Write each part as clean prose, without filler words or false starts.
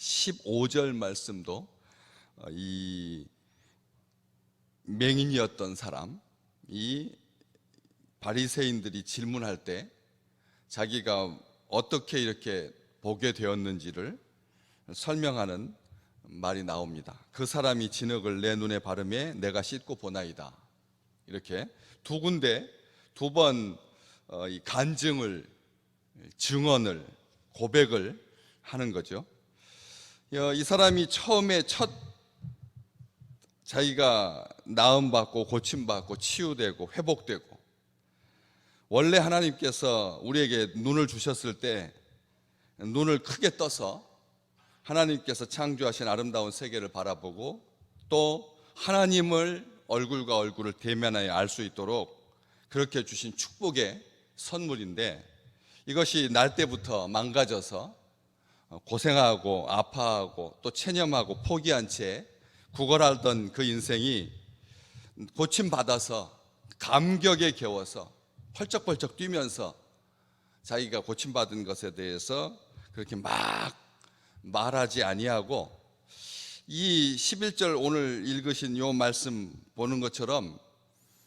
15절 말씀도 이 맹인이었던 사람, 이 바리새인들이 질문할 때 자기가 어떻게 이렇게 보게 되었는지를 설명하는 말이 나옵니다. 그 사람이 진흙을 내 눈에 바르매 내가 씻고 보나이다. 이렇게 두 군데 두 번 간증을, 증언을, 고백을 하는 거죠. 이 사람이 처음에 자기가 나음받고 고침받고 치유되고 회복되고, 원래 하나님께서 우리에게 눈을 주셨을 때 눈을 크게 떠서 하나님께서 창조하신 아름다운 세계를 바라보고 또 하나님을 얼굴과 얼굴을 대면하여 알 수 있도록 그렇게 주신 축복의 선물인데, 이것이 날 때부터 망가져서 고생하고 아파하고 또 체념하고 포기한 채 구걸하던 그 인생이 고침받아서 감격에 겨워서 펄쩍펄쩍 뛰면서 자기가 고침받은 것에 대해서 그렇게 막 말하지 아니하고, 이 11절 오늘 읽으신 요 말씀 보는 것처럼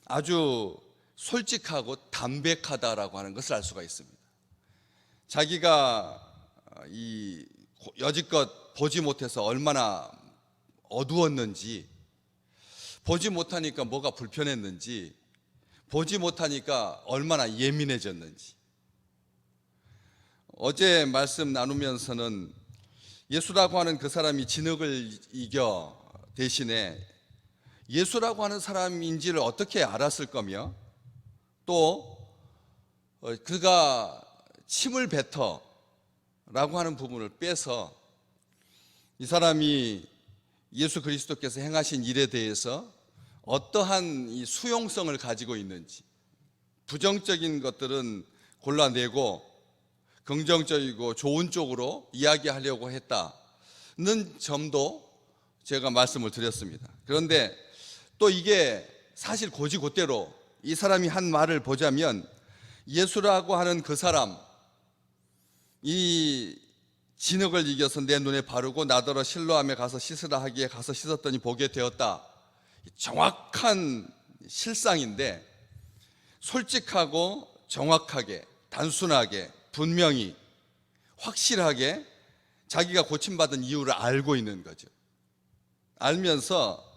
아주 솔직하고 담백하다라고 하는 것을 알 수가 있습니다. 자기가 이 여지껏 보지 못해서 얼마나 어두웠는지, 보지 못하니까 뭐가 불편했는지, 보지 못하니까 얼마나 예민해졌는지. 어제 말씀 나누면서는 예수라고 하는 그 사람이 진흙을 이겨 대신에 예수라고 하는 사람인지를 어떻게 알았을 거며, 또 그가 침을 뱉어라고 하는 부분을 빼서 이 사람이 예수 그리스도께서 행하신 일에 대해서 어떠한 이 수용성을 가지고 있는지, 부정적인 것들은 골라내고 긍정적이고 좋은 쪽으로 이야기하려고 했다는 점도 제가 말씀을 드렸습니다. 그런데 또 이게 사실 곧이곧대로 이 사람이 한 말을 보자면, 예수라고 하는 그 사람, 이 진흙을 이겨서 내 눈에 바르고 나더러 실로암에 가서 씻으라 하기에 가서 씻었더니 보게 되었다. 정확한 실상인데, 솔직하고 정확하게, 단순하게, 분명히, 확실하게 자기가 고침받은 이유를 알고 있는 거죠. 알면서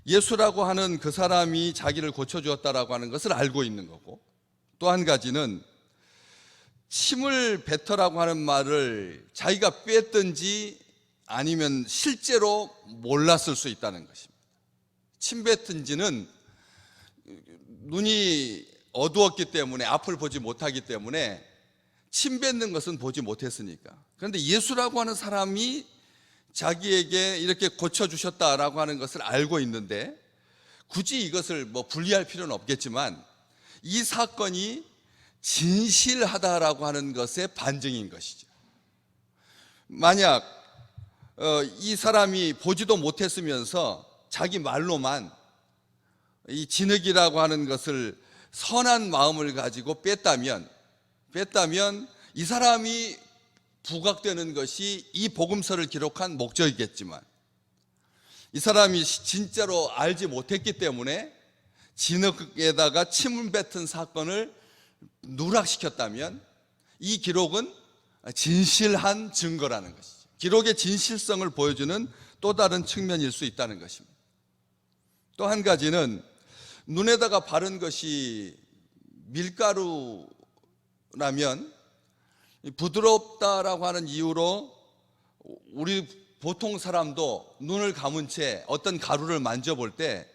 예수라고 하는 그 사람이 자기를 고쳐주었다라고 하는 것을 알고 있는 거고, 또 한 가지는 침을 뱉어라고 하는 말을 자기가 뺐든지 아니면 실제로 몰랐을 수 있다는 것입니다. 침 뱉은지는 눈이 어두웠기 때문에, 앞을 보지 못하기 때문에 침 뱉는 것은 보지 못했으니까. 그런데 예수라고 하는 사람이 자기에게 이렇게 고쳐주셨다라고 하는 것을 알고 있는데, 굳이 이것을 분리할 필요는 없겠지만 이 사건이 진실하다라고 하는 것의 반증인 것이죠. 만약 이 사람이 보지도 못했으면서 자기 말로만 이 진흙이라고 하는 것을 선한 마음을 가지고 뺐다면 이 사람이 부각되는 것이 이 복음서를 기록한 목적이겠지만, 이 사람이 진짜로 알지 못했기 때문에 진흙에다가 침을 뱉은 사건을 누락시켰다면 이 기록은 진실한 증거라는 것이죠. 기록의 진실성을 보여주는 또 다른 측면일 수 있다는 것입니다. 또 한 가지는 눈에다가 바른 것이 밀가루라면 부드럽다라고 하는 이유로 우리 보통 사람도 눈을 감은 채 어떤 가루를 만져볼 때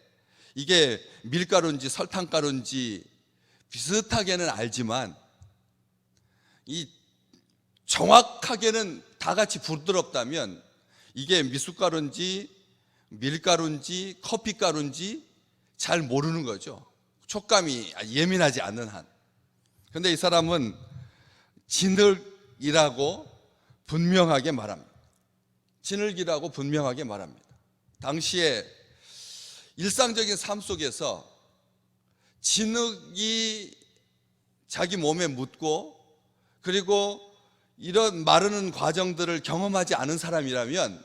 이게 밀가루인지 설탕가루인지 비슷하게는 알지만, 이 정확하게는 다 같이 부드럽다면 이게 미숫가루인지 밀가루인지 커피가루인지 잘 모르는 거죠. 촉감이 예민하지 않는 한. 그런데 이 사람은 진흙이라고 분명하게 말합니다. 진흙이라고 분명하게 말합니다. 당시에 일상적인 삶 속에서 진흙이 자기 몸에 묻고, 그리고 이런 마르는 과정들을 경험하지 않은 사람이라면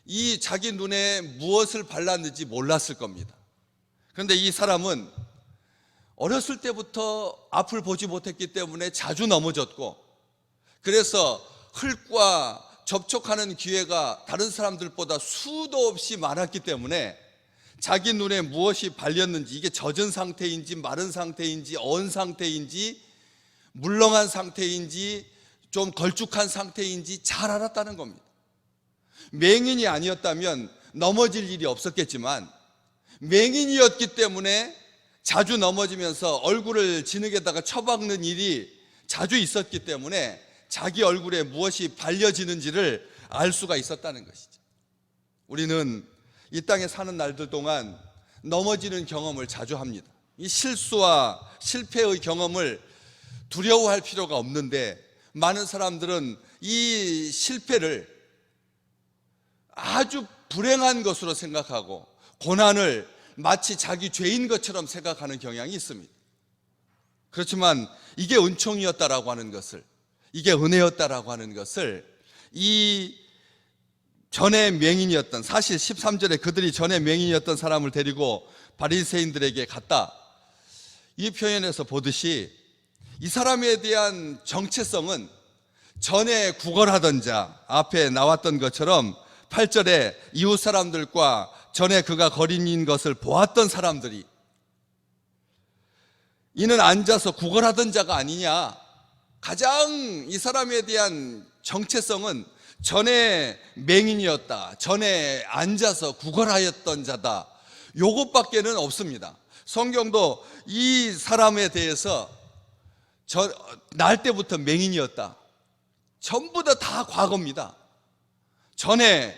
이 자기 눈에 무엇을 발랐는지 몰랐을 겁니다. 그런데 이 사람은 어렸을 때부터 앞을 보지 못했기 때문에 자주 넘어졌고, 그래서 흙과 접촉하는 기회가 다른 사람들보다 수도 없이 많았기 때문에 자기 눈에 무엇이 발렸는지, 이게 젖은 상태인지 마른 상태인지 언 상태인지 물렁한 상태인지 좀 걸쭉한 상태인지 잘 알았다는 겁니다. 맹인이 아니었다면 넘어질 일이 없었겠지만 맹인이었기 때문에 자주 넘어지면서 얼굴을 진흙에다가 쳐박는 일이 자주 있었기 때문에 자기 얼굴에 무엇이 발려지는지를 알 수가 있었다는 것이죠. 우리는 이 땅에 사는 날들 동안 넘어지는 경험을 자주 합니다. 이 실수와 실패의 경험을 두려워할 필요가 없는데, 많은 사람들은 이 실패를 아주 불행한 것으로 생각하고 고난을 마치 자기 죄인 것처럼 생각하는 경향이 있습니다. 그렇지만 이게 은총이었다라고 하는 것을, 이게 은혜였다라고 하는 것을 이 전에 맹인이었던, 사실 13절에 그들이 전에 맹인이었던 사람을 데리고 바리새인들에게 갔다, 이 표현에서 보듯이 이 사람에 대한 정체성은 전에 구걸하던 자, 앞에 나왔던 것처럼 8절에 이웃 사람들과 전에 그가 거린인 것을 보았던 사람들이, 이는 앉아서 구걸하던 자가 아니냐, 가장 이 사람에 대한 정체성은 전에 맹인이었다, 전에 앉아서 구걸하였던 자다, 요것밖에는 없습니다. 성경도 이 사람에 대해서 날 때부터 맹인이었다, 전부 다 과거입니다. 전에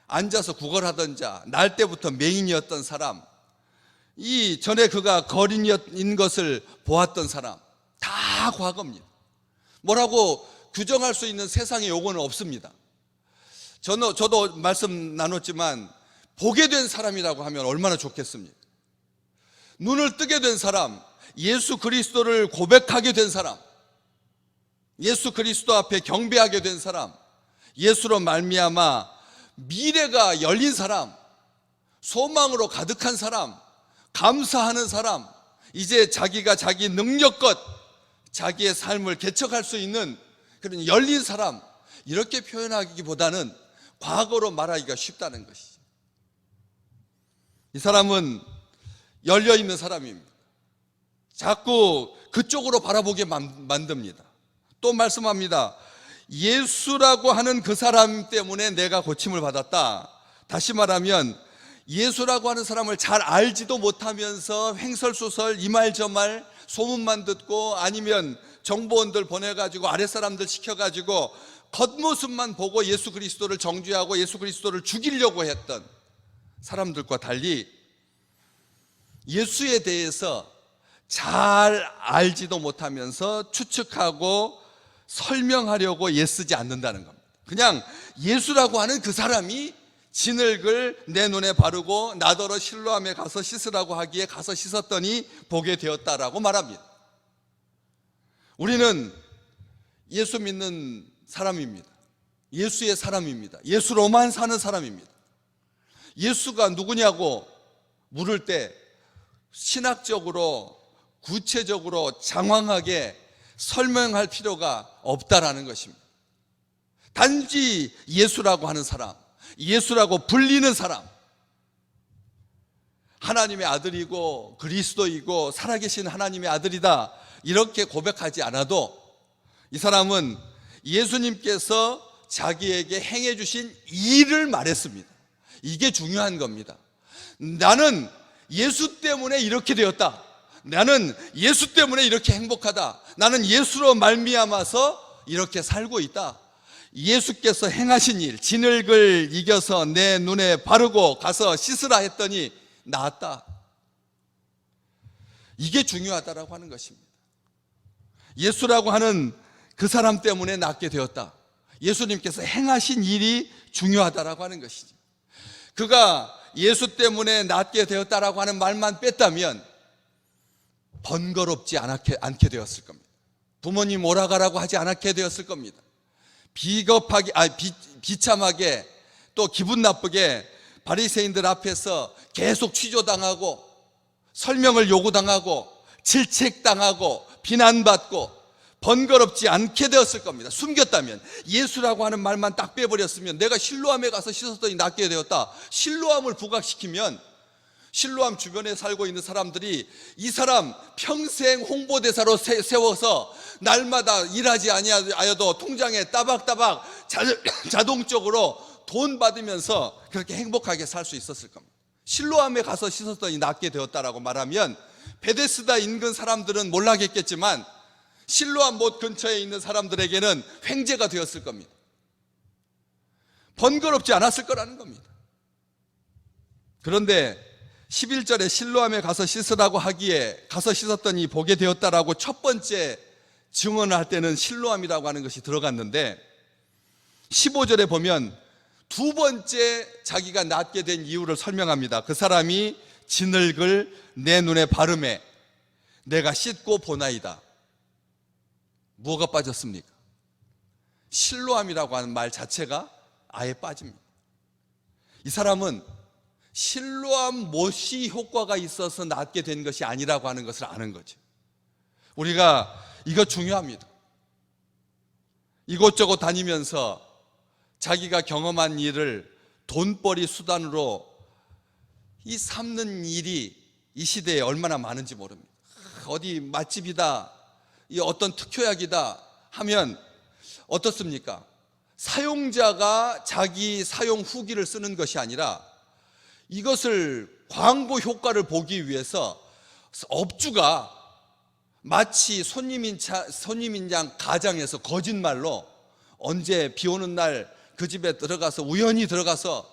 앉아서 구걸하던 자, 날 때부터 맹인이었던 사람, 이 전에 그가 거린인 것을 보았던 사람, 다 과거입니다. 뭐라고 규정할 수 있는 세상에 요거는 없습니다. 저도 말씀 나눴지만 보게 된 사람이라고 하면 얼마나 좋겠습니까? 눈을 뜨게 된 사람, 예수 그리스도를 고백하게 된 사람, 예수 그리스도 앞에 경배하게 된 사람, 예수로 말미암아 미래가 열린 사람, 소망으로 가득한 사람, 감사하는 사람, 이제 자기가 자기 능력껏 자기의 삶을 개척할 수 있는 그런 열린 사람, 이렇게 표현하기보다는 과거로 말하기가 쉽다는 것이죠. 이 사람은 열려있는 사람입니다. 자꾸 그쪽으로 바라보게 만듭니다. 또 말씀합니다. 예수라고 하는 그 사람 때문에 내가 고침을 받았다. 다시 말하면 예수라고 하는 사람을 잘 알지도 못하면서 횡설수설 이 말 저 말 소문만 듣고, 아니면 정보원들 보내가지고 아랫사람들 시켜가지고 겉모습만 보고 예수 그리스도를 정죄하고 예수 그리스도를 죽이려고 했던 사람들과 달리 예수에 대해서 잘 알지도 못하면서 추측하고 설명하려고 애쓰지 않는다는 겁니다. 그냥 예수라고 하는 그 사람이 진흙을 내 눈에 바르고 나더러 실로암에 가서 씻으라고 하기에 가서 씻었더니 보게 되었다라고 말합니다. 우리는 예수 믿는 사람입니다. 예수의 사람입니다. 예수로만 사는 사람입니다. 예수가 누구냐고 물을 때 신학적으로 구체적으로 장황하게 설명할 필요가 없다라는 것입니다. 단지 예수라고 하는 사람, 예수라고 불리는 사람, 하나님의 아들이고 그리스도이고 살아계신 하나님의 아들이다, 이렇게 고백하지 않아도 이 사람은 예수님께서 자기에게 행해 주신 일을 말했습니다. 이게 중요한 겁니다. 나는 예수 때문에 이렇게 되었다, 나는 예수 때문에 이렇게 행복하다, 나는 예수로 말미암아서 이렇게 살고 있다, 예수께서 행하신 일, 진흙을 이겨서 내 눈에 바르고 가서 씻으라 했더니 나았다, 이게 중요하다라고 하는 것입니다. 예수라고 하는 그 사람 때문에 낫게 되었다, 예수님께서 행하신 일이 중요하다라고 하는 것이죠. 그가 예수 때문에 낫게 되었다라고 하는 말만 뺐다면 번거롭지 않게 되었을 겁니다. 부모님 오라가라고 하지 않게 되었을 겁니다. 비겁하게, 비참하게 또 기분 나쁘게 바리새인들 앞에서 계속 취조당하고 설명을 요구당하고 질책당하고 비난받고 번거롭지 않게 되었을 겁니다. 숨겼다면, 예수라고 하는 말만 딱 빼버렸으면, 내가 실로암에 가서 씻었더니 낫게 되었다, 실로암을 부각시키면 실로암 주변에 살고 있는 사람들이 이 사람 평생 홍보대사로 세워서 날마다 일하지 아니하여도 통장에 따박따박 자동적으로 돈 받으면서 그렇게 행복하게 살 수 있었을 겁니다. 실로암에 가서 씻었더니 낫게 되었다라고 말하면 베데스다 인근 사람들은 몰라겠겠지만 실로암 못 근처에 있는 사람들에게는 횡재가 되었을 겁니다. 번거롭지 않았을 거라는 겁니다. 그런데 11절에 실로암에 가서 씻으라고 하기에 가서 씻었더니 보게 되었다라고 첫 번째 증언을 할 때는 실로암이라고 하는 것이 들어갔는데, 15절에 보면 두 번째 자기가 낫게 된 이유를 설명합니다. 그 사람이 진흙을 내 눈에 바르매 내가 씻고 보나이다. 뭐가 빠졌습니까? 실로암이라고 하는 말 자체가 아예 빠집니다. 이 사람은 실로암 못이 효과가 있어서 낫게 된 것이 아니라고 하는 것을 아는 거죠. 우리가 이거 중요합니다. 이곳저곳 다니면서 자기가 경험한 일을 돈벌이 수단으로 이 삼는 일이 이 시대에 얼마나 많은지 모릅니다. 어디 맛집이다, 이 어떤 특효약이다 하면 어떻습니까? 사용자가 자기 사용 후기를 쓰는 것이 아니라 이것을 광고 효과를 보기 위해서 업주가 마치 손님인 양 가장에서 거짓말로 언제 비 오는 날 그 집에 들어가서 우연히 들어가서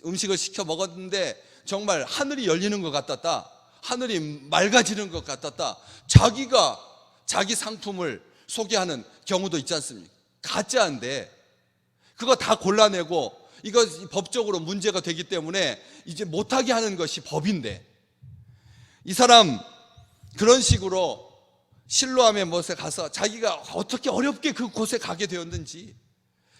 음식을 시켜 먹었는데 정말 하늘이 열리는 것 같았다, 하늘이 맑아지는 것 같았다, 자기가 자기 상품을 소개하는 경우도 있지 않습니까? 가짜인데 그거 다 골라내고 이거 법적으로 문제가 되기 때문에 이제 못하게 하는 것이 법인데, 이 사람 그런 식으로 실로암의 못에 가서 자기가 어떻게 어렵게 그곳에 가게 되었는지,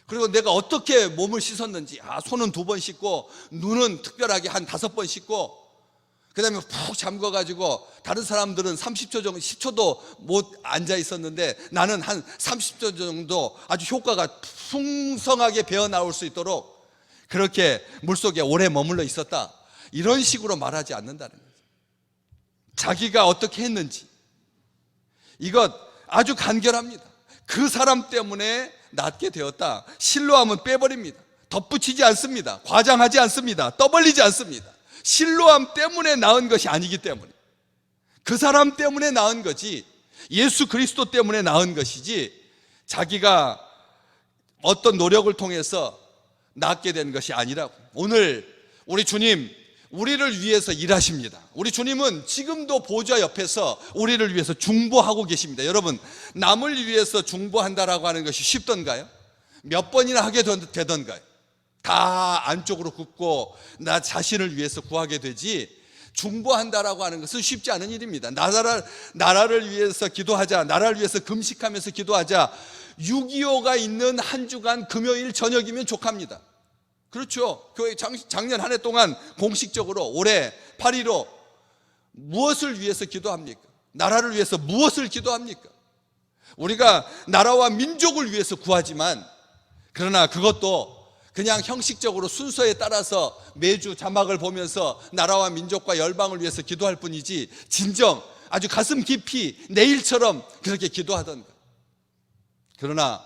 그리고 내가 어떻게 몸을 씻었는지, 손은 2번 씻고 눈은 특별하게 한 5번 씻고 그 다음에 푹 잠궈가지고 다른 사람들은 30초 정도, 10초도 못 앉아 있었는데 나는 한 30초 정도 아주 효과가 풍성하게 배어나올 수 있도록 그렇게 물속에 오래 머물러 있었다, 이런 식으로 말하지 않는다는 거죠. 자기가 어떻게 했는지 이것 아주 간결합니다. 그 사람 때문에 낫게 되었다, 실로암은 빼버립니다. 덧붙이지 않습니다. 과장하지 않습니다. 떠벌리지 않습니다. 실로암 때문에 나은 것이 아니기 때문에, 그 사람 때문에 나은 거지 예수 그리스도 때문에 나은 것이지 자기가 어떤 노력을 통해서 낫게 된 것이 아니라고. 오늘 우리 주님 우리를 위해서 일하십니다. 우리 주님은 지금도 보좌 옆에서 우리를 위해서 중보하고 계십니다. 여러분, 남을 위해서 중보한다라고 하는 것이 쉽던가요? 몇 번이나 하게 되던가요? 다 안쪽으로 굽고 나 자신을 위해서 구하게 되지, 중보한다라고 하는 것은 쉽지 않은 일입니다. 나라를 위해서 기도하자, 나라를 위해서 금식하면서 기도하자, 6.25가 있는 한 주간 금요일 저녁이면 족합니다. 그렇죠. 교회 작년 한 해 동안 공식적으로 올해 8.15 무엇을 위해서 기도합니까? 나라를 위해서 무엇을 기도합니까? 우리가 나라와 민족을 위해서 구하지만, 그러나 그것도 그냥 형식적으로 순서에 따라서 매주 자막을 보면서 나라와 민족과 열방을 위해서 기도할 뿐이지 진정 아주 가슴 깊이 내일처럼 그렇게 기도하던가. 그러나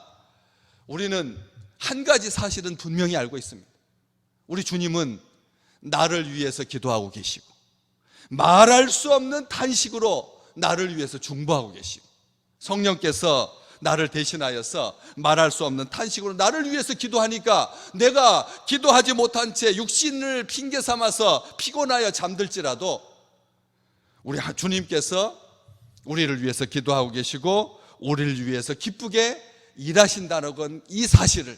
우리는 한 가지 사실은 분명히 알고 있습니다. 우리 주님은 나를 위해서 기도하고 계시고 말할 수 없는 탄식으로 나를 위해서 중보하고 계시고, 성령께서 나를 대신하여서 말할 수 없는 탄식으로 나를 위해서 기도하니까 내가 기도하지 못한 채 육신을 핑계 삼아서 피곤하여 잠들지라도 우리 주님께서 우리를 위해서 기도하고 계시고 우리를 위해서 기쁘게 일하신다는 건, 이 사실을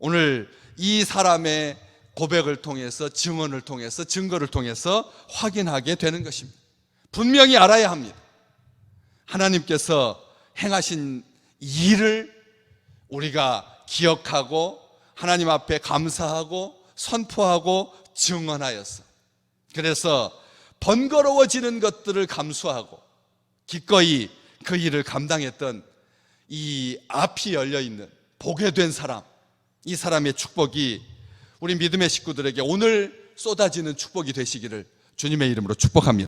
오늘 이 사람의 고백을 통해서, 증언을 통해서, 증거를 통해서 확인하게 되는 것입니다. 분명히 알아야 합니다. 하나님께서 행하신 일을 우리가 기억하고 하나님 앞에 감사하고 선포하고 증언하였어. 그래서 번거로워지는 것들을 감수하고 기꺼이 그 일을 감당했던 이 앞이 열려있는 보게 된 사람, 이 사람의 축복이 우리 믿음의 식구들에게 오늘 쏟아지는 축복이 되시기를 주님의 이름으로 축복합니다.